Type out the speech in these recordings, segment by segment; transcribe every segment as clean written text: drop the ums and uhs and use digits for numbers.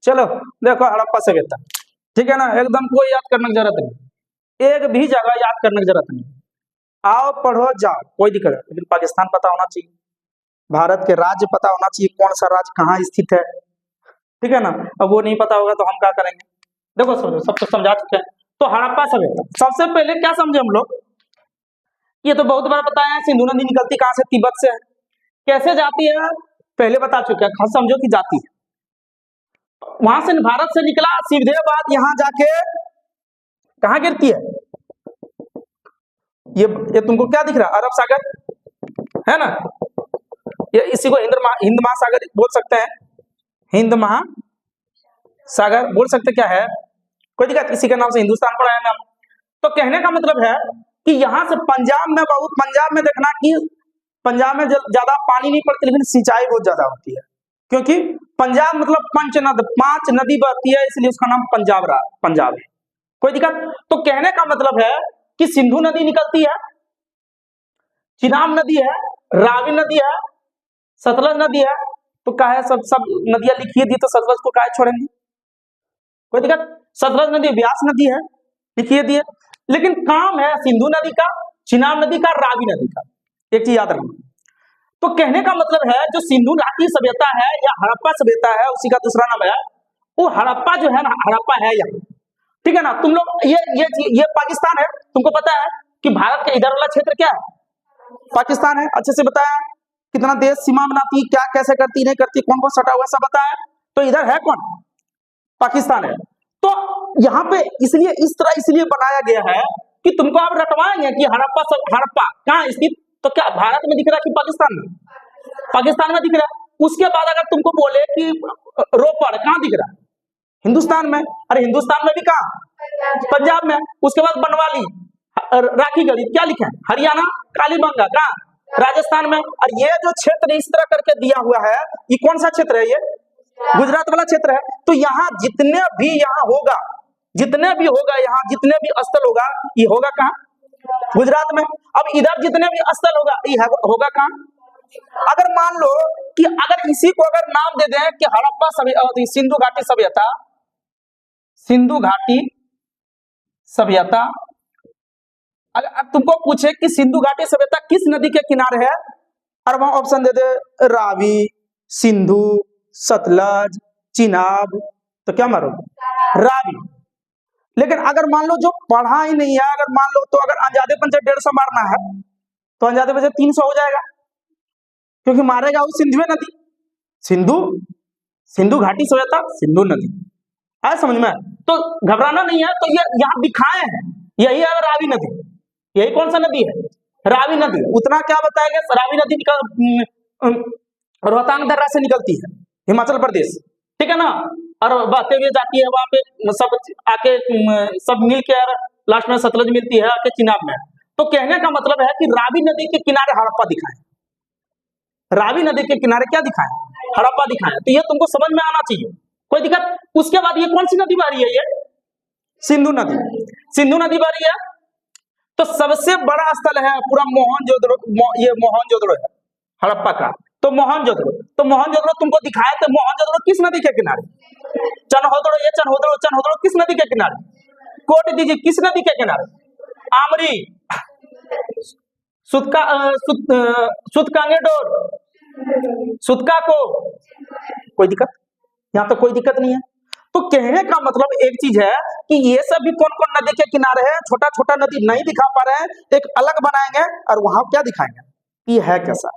चलो देखो हड़प्पा सभ्यता, ठीक है ना, एकदम कोई याद करने की जरूरत नहीं, एक भी जगह याद करने की जरूरत नहीं, आओ पढ़ो जाओ कोई दिक्कत नहीं, लेकिन पाकिस्तान पता होना चाहिए, भारत के राज्य पता होना चाहिए, कौन सा राज्य कहाँ स्थित है, ठीक है ना। अब वो नहीं पता होगा तो हम क्या करेंगे। देखो समझो, सब कुछ समझा चुके हैं। तो हड़प्पा सभ्यता सबसे पहले क्या समझे हम लोग, ये तो बहुत बार बताया है, सिंधु नदी निकलती कहाँ से, तिब्बत से है। कैसे जाती है पहले बता चुके हैं, समझो कि जाती है वहां से, भारत से निकला सीधे बात यहां जाके कहां गिरती है, ये तुमको क्या दिख रहा है, अरब सागर है ना, ये इसी को हिंद महासागर बोल सकते हैं, हिंद महासागर बोल सकते, क्या है कोई दिक्कत, इसी के नाम से हिंदुस्तान पड़ा है नाम। तो कहने का मतलब है कि यहां से पंजाब में देखना कि पंजाब में ज्यादा पानी नहीं पड़ती, लेकिन सिंचाई बहुत ज्यादा होती है, क्योंकि पंजाब मतलब पांच नदी बहती है, इसलिए उसका नाम पंजाब है, कोई दिक्कत। तो कहने का मतलब है कि सिंधु नदी निकलती है, चिनाब नदी है, रावी नदी है, सतलज नदी है, तो क्या है सब नदियां लिखिए दी, तो सतलज को काहे छोड़ेंगे, कोई दिक्कत। सतलज नदी व्यास नदी है, लिखिए दिए, लेकिन काम है सिंधु नदी का, चिनाब नदी का, रावी नदी का, एक चीज याद रखना। तो कहने का मतलब है जो सिंधु घाटी सभ्यता है या हड़प्पा सभ्यता है, उसी का दूसरा नाम है वो हड़प्पा, जो है ना हड़प्पा है यहाँ, ठीक है ना। तुम लोग ये पाकिस्तान है, तुमको पता है कि भारत के इधर वाला क्षेत्र क्या है, पाकिस्तान है, अच्छे से बताया, कितना देश सीमा बनाती, क्या कैसे करती नहीं करती, कौन कौन सटा हुआ सब बताया। तो इधर है कौन, पाकिस्तान है। तो यहाँ पे इसलिए बनाया गया है कि तुमको अब रटवाएंगे कि हड़प्पा कहाँ स्थित, तो क्या भारत में दिख रहा है कि पाकिस्तान में दिख रहा है। उसके बाद अगर तुमको बोले कि रोपड़ कहाँ दिख रहा है, हिंदुस्तान में, अरे हिंदुस्तान में भी कहाँ, पंजाब में। उसके बाद बनवाली, राखी गढ़ी, क्या लिखा है, हरियाणा, कालीबंगा कहाँ, राजस्थान में। और ये जो क्षेत्र इस तरह करके दिया हुआ है, ये कौन सा क्षेत्र है, ये गुजरात वाला क्षेत्र है। तो यहाँ जितने भी होगा यहाँ जितने भी स्थल होगा, ये होगा कहाँ, गुजरात में। अब इधर जितने भी स्थल होगा, ये होगा कहाँ। अगर मान लो कि अगर इसी को अगर नाम दे दें कि हड़प्पा सिंधु घाटी सभ्यता, अगर तुमको पूछे कि सिंधु घाटी सभ्यता किस नदी के किनारे है, और वहां ऑप्शन दे दे रावी, सिंधु, सतलज, चिनाब, तो क्या मारोगे, रावी। लेकिन अगर मान लो जो पढ़ा ही नहीं है, अगर मान लो तो अगर अंजादे पंचे 150 मारना है तो अंजादे पंचे 300 हो जाएगा, क्योंकि मारेगा वो सिंधु नदी, सिंधु घाटी सभ्यता, सिंधु नदी है, समझ में। तो घबराना नहीं है। तो ये यहाँ दिखाए हैं, यही है रावी नदी, यही कौन सा नदी है, रावी नदी। उतना क्या बताएंगे, रावी नदी रोहतांग दर्रा से निकलती है, हिमाचल प्रदेश, ठीक है ना, और बहते हुए जाती है, वहां पे सब आके सब मिल के लास्ट में सतलज मिलती है आके चिनाब में। तो कहने का मतलब है कि रावी नदी के किनारे हड़प्पा दिखाएं, रावी नदी के किनारे क्या दिखाएं, हड़प्पा दिखाएं। तो ये तुमको समझ में आना चाहिए, कोई दिक्कत। उसके बाद ये कौन सी नदी बह रही है, ये सिंधु नदी बह रही है। तो सबसे बड़ा स्थल है पूरा मोहनजोदड़ो, ये मोहनजोदड़ो है हड़प्पा का। तो मोहनजोदड़ो तुमको दिखाए, तो मोहनजोदड़ो किस नदी के किनारे, चनहोदड़ो किस नदी के किनारे, कोट दीजिए किस नदी के किनारे, आमरी, सुतकांगेडोर, सुतकाको, कोई दिक्कत, यहाँ तो कोई दिक्कत नहीं है। तो कहने का मतलब एक चीज है कि ये सब भी कौन कौन नदी के किनारे है, छोटा छोटा नदी नहीं दिखा पा रहे हैं, एक अलग बनाएंगे और वहां क्या दिखाएंगे, ये है कैसा,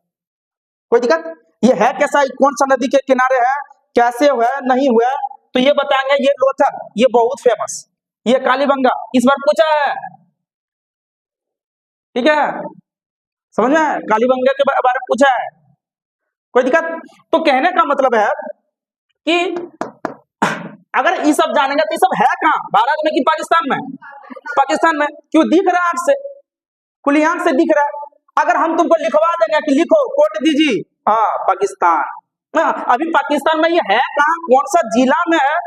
कोई दिक्कत, ये है कैसा, कौन सा नदी के किनारे है, कैसे हुआ नहीं हुआ, तो ये बताएंगे। ये लोथर, ये बहुत फेमस, ये कालीबंगा इस बार पूछा है, ठीक है, समझ में, कालीबंगा के बारे में पूछा है, कोई दिक्कत। तो कहने का मतलब है कि अगर ये सब जानेंगे तो ये सब है कहाँ, भारत में कि पाकिस्तान में, क्यों दिख रहा है आंख से, खुली आंख से दिख रहा है। अगर हम तुमको लिखवा देंगे कि लिखो कोट दीजिए, हाँ पाकिस्तान, अभी पाकिस्तान में ये है कहाँ, कौन सा जिला में है,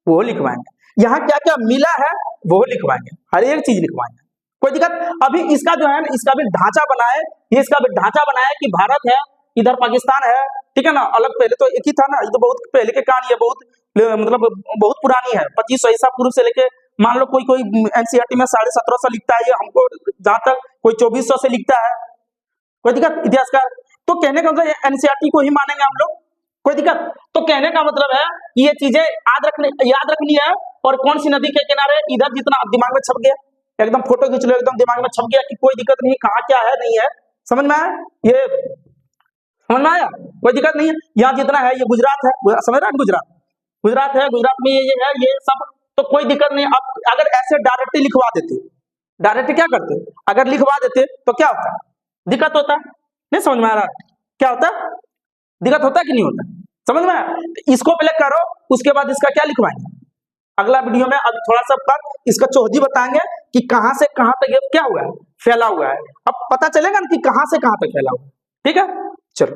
वो लिखवाएंगे, यहाँ क्या क्या मिला है वो लिखवाएंगे, हर एक चीज लिखवाएंगे, कोई दिक्कत। अभी इसका जो है ना, इसका भी ढांचा बनाए, ये इसका भी ढांचा बनाए कि भारत है, इधर पाकिस्तान है, ठीक है ना, अलग, पहले तो एक ही था ना, ये तो बहुत पहले की कहानी है, बहुत मतलब बहुत पुरानी है, 2500 ईसा पूर्व से लेके मान लो कोई एनसीईआरटी में 1750 लिखता है, ये हमको जहां तक कोई 2400 से लिखता है, कोई दिक्कत इतिहासकार। तो कहने का मतलब एनसीईआरटी को ही मानेंगे हम लोग, कोई दिक्कत। तो कहने का मतलब है कि ये चीजें याद रखनी है। और कौन सी नदी के किनारे, इधर जितना दिमाग में छप गया, एकदम फोटो खींच लो, एकदम दिमाग में छप गया कि कोई दिक्कत नहीं, कहाँ क्या है नहीं है, समझ में आया, ये समझ में आया, कोई दिक्कत नहीं है। यहाँ जितना है ये गुजरात है, समझ रहा है, गुजरात है, गुजरात में ये है, ये सब, तो कोई दिक्कत नहीं। अब अगर ऐसे डायरेक्ट लिखवा देते, डायरेक्ट क्या करते, अगर लिखवा देते तो क्या होता, दिक्कत होता, नहीं समझ में आ रहा, क्या होता, दिक्कत होता कि नहीं होता, समझ में आया। इसको पहले करो, उसके बाद इसका क्या लिखवाएंगे अगला वीडियो में। अब थोड़ा सा इसका चौहदी बताएंगे कि कहां से कहां तक ये क्या हुआ है, फैला हुआ है। अब पता चलेगा ना कि कहां से कहां तक फैला हुआ है, ठीक है, चलो।